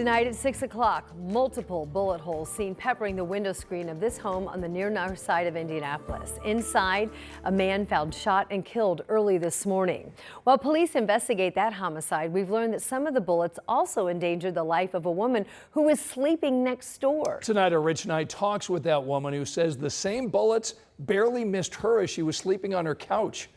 Tonight at 6 o'clock, multiple bullet holes seen peppering the window screen of this home on the near north side of Indianapolis. Inside, a man found shot and killed early this morning. While police investigate that homicide, we've learned that some of the bullets also endangered the life of a woman who was sleeping next door. Tonight, our Rich Knight talks with that woman who says the same bullets barely missed her as she was sleeping on her couch.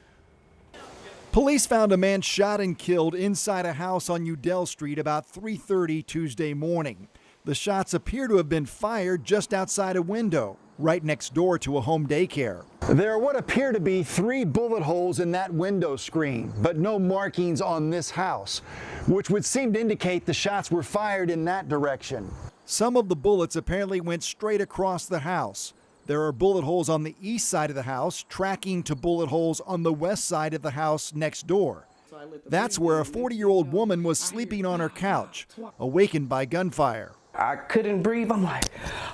Police found a man shot and killed inside a house on Udell Street about 3:30 Tuesday morning. The shots appear to have been fired just outside a window, right next door to a home daycare. There are what appear to be 3 bullet holes in that window screen, but no markings on this house, which would seem to indicate the shots were fired in that direction. Some of the bullets apparently went straight across the house. There are bullet holes on the east side of the house, tracking to bullet holes on the west side of the house next door. That's where a 40-year-old woman was sleeping on her couch, awakened by gunfire. I couldn't breathe. I'm like,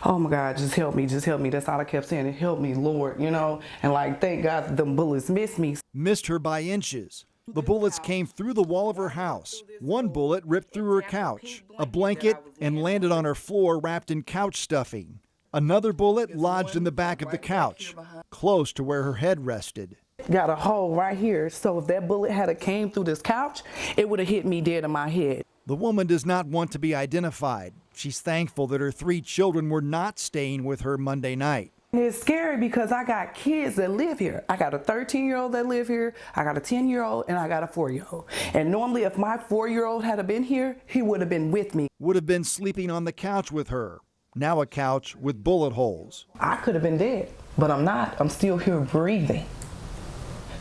oh my God, just help me, just help me. That's all I kept saying, help me, Lord, you know? And like, thank God that them bullets missed me. Missed her by inches. The bullets came through the wall of her house. One bullet ripped through her couch, a blanket, and landed on her floor wrapped in couch stuffing. Another bullet lodged in the back of the couch, close to where her head rested. Got a hole right here, so if that bullet had came through this couch, it would have hit me dead in my head. The woman does not want to be identified. She's thankful that her 3 children were not staying with her Monday night. It's scary because I got kids that live here. I got a 13-year-old that live here, I got a 10-year-old, and I got a 4-year-old. And normally if my 4-year-old had been here, he would have been with me. Would have been sleeping on the couch with her. Now a couch with bullet holes. I could have been dead, but I'm not. I'm still here breathing.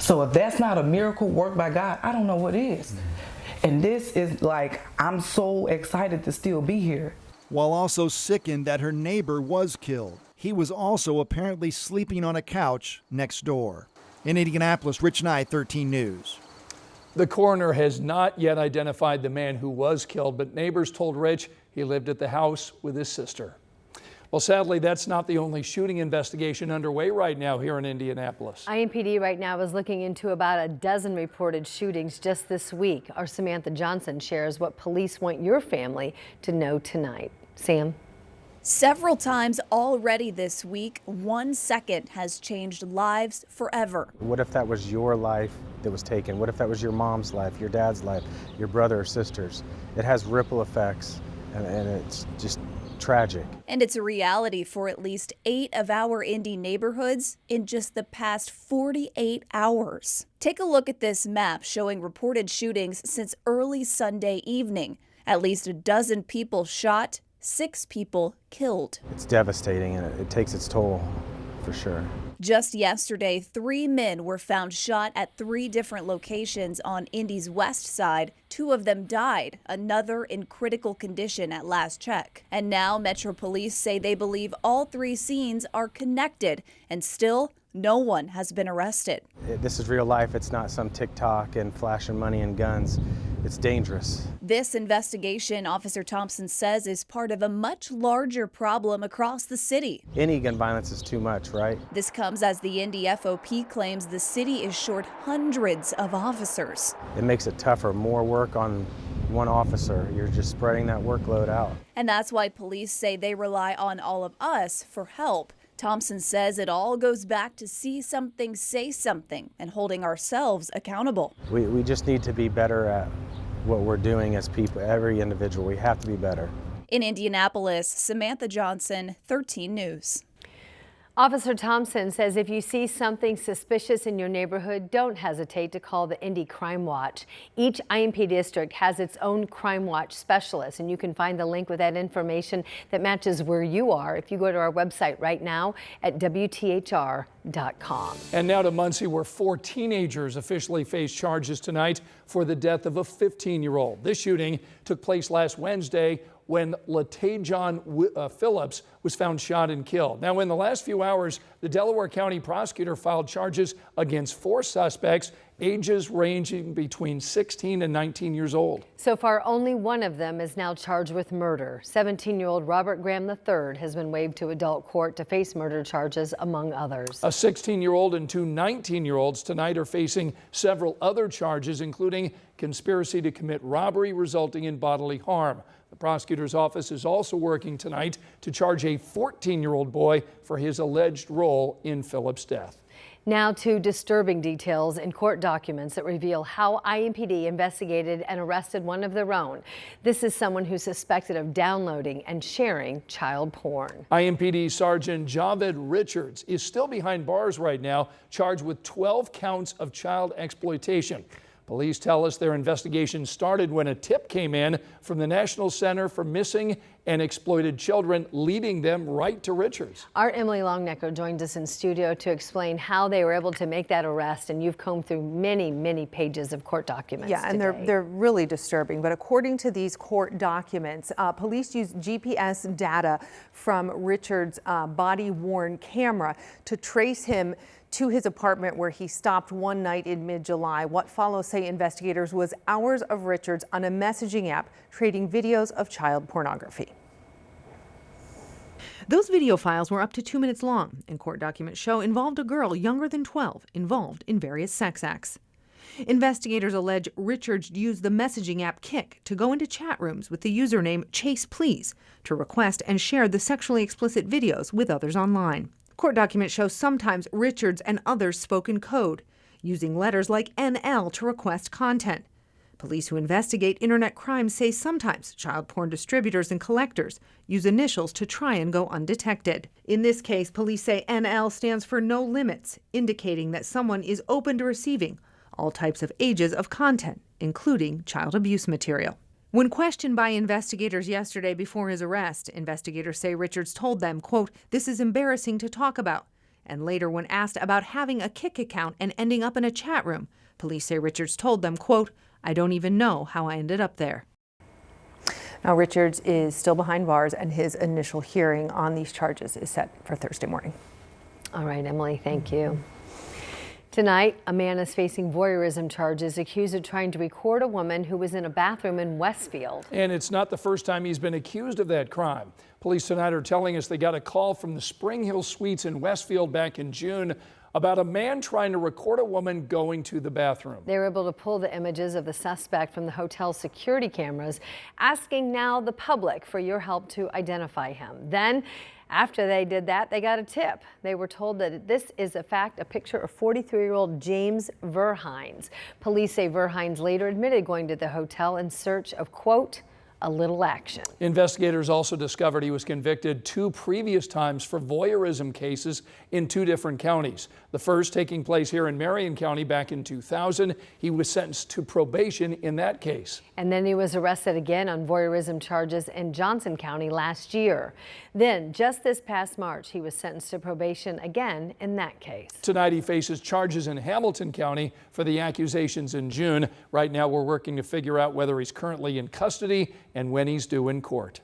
So if that's not a miracle worked by God, I don't know what is. And this is like, I'm so excited to still be here. While also sickened that her neighbor was killed. He was also apparently sleeping on a couch next door. In Indianapolis, Rich Knight, 13 News. The coroner has not yet identified the man who was killed, but neighbors told Rich he lived at the house with his sister. Well, sadly, that's not the only shooting investigation underway right now here in Indianapolis. IMPD right now is looking into about a dozen reported shootings just this week. Our Samantha Johnson shares what police want your family to know tonight. Sam? Several times already this week, 1 second has changed lives forever. What if that was your life that was taken? What if that was your mom's life, your dad's life, your brother or sister's? It has ripple effects, and it's just tragic. And it's a reality for at least 8 of our Indy neighborhoods in just the past 48 hours. Take a look at this map showing reported shootings since early Sunday evening. At least a dozen people shot, 6 people killed. It's devastating, and it takes its toll, for sure. Just yesterday, 3 men were found shot at 3 different locations on Indy's west side. 2 of them died, another in critical condition at last check. And now Metro Police say they believe all 3 scenes are connected, and still no one has been arrested. This is real life. It's not some TikTok and flashing money and guns. It's dangerous. This investigation, Officer Thompson says, is part of a much larger problem across the city. Any gun violence is too much, right? This comes as the Indy FOP claims the city is short hundreds of officers. It makes it tougher, more work on one officer. You're just spreading that workload out. And that's why police say they rely on all of us for help. Thompson says it all goes back to see something, say something, and holding ourselves accountable. We just need to be better at what we're doing as people, every individual. We have to be better. In Indianapolis, Samantha Johnson, 13 News. Officer Thompson says if you see something suspicious in your neighborhood, don't hesitate to call the Indy Crime Watch. Each IMPD district has its own Crime Watch specialist, and you can find the link with that information that matches where you are if you go to our website right now at WTHR.com. And now to Muncie, where 4 teenagers officially face charges tonight for the death of a 15-year-old. This shooting took place last Wednesday when Latajon Phillips was found shot and killed. Now, in the last few hours, the Delaware County prosecutor filed charges against 4 suspects, ages ranging between 16 and 19 years old. So far, only one of them is now charged with murder. 17-year-old Robert Graham III has been waived to adult court to face murder charges, among others. A 16-year-old and 2 19-year-olds tonight are facing several other charges, including conspiracy to commit robbery resulting in bodily harm. The prosecutor's office is also working tonight to charge a 14-year-old boy for his alleged role in Phillips' death. Now to disturbing details in court documents that reveal how IMPD investigated and arrested one of their own. This is someone who's suspected of downloading and sharing child porn. IMPD Sergeant Javed Richards is still behind bars right now, charged with 12 counts of child exploitation. Police tell us their investigation started when a tip came in from the National Center for Missing and Exploited Children, leading them right to Richards. Our Emily Longnecker joined us in studio to explain how they were able to make that arrest, and you've combed through many pages of court documents. Yeah, and they're really disturbing. But according to these court documents, police used GPS data from Richard's body-worn camera to trace him to his apartment, where he stopped one night in mid-July. What follows, say investigators, was hours of Richards on a messaging app trading videos of child pornography. Those video files were up to 2 minutes long, and court documents show involved a girl younger than 12 involved in various sex acts. Investigators allege Richards used the messaging app Kik to go into chat rooms with the username Chase Please to request and share the sexually explicit videos with others online. Court documents show sometimes Richards and others spoke in code, using letters like NL to request content. Police who investigate internet crimes say sometimes child porn distributors and collectors use initials to try and go undetected. In this case, police say NL stands for no limits, indicating that someone is open to receiving all types of ages of content, including child abuse material. When questioned by investigators yesterday before his arrest, investigators say Richards told them, quote, "This is embarrassing to talk about." And later, when asked about having a Kik account and ending up in a chat room, police say Richards told them, quote, "I don't even know how I ended up there." Now, Richards is still behind bars, and his initial hearing on these charges is set for Thursday morning. All right, Emily, thank you. Tonight, a man is facing voyeurism charges, accused of trying to record a woman who was in a bathroom in Westfield. And it's not the first time he's been accused of that crime. Police tonight are telling us they got a call from the Spring Hill Suites in Westfield back in June about a man trying to record a woman going to the bathroom. They were able to pull the images of the suspect from the hotel's security cameras, asking now the public for your help to identify him. Then, after they did that, they got a tip. They were told that this is a picture of 43-year-old James Verhines. Police say Verhines later admitted going to the hotel in search of, quote, a little action. Investigators also discovered he was convicted 2 previous times for voyeurism cases in 2 different counties. The first taking place here in Marion County back in 2000. He was sentenced to probation in that case. And then he was arrested again on voyeurism charges in Johnson County last year. Then, just this past March, he was sentenced to probation again in that case. Tonight, he faces charges in Hamilton County for the accusations in June. Right now, we're working to figure out whether he's currently in custody and when he's due in court.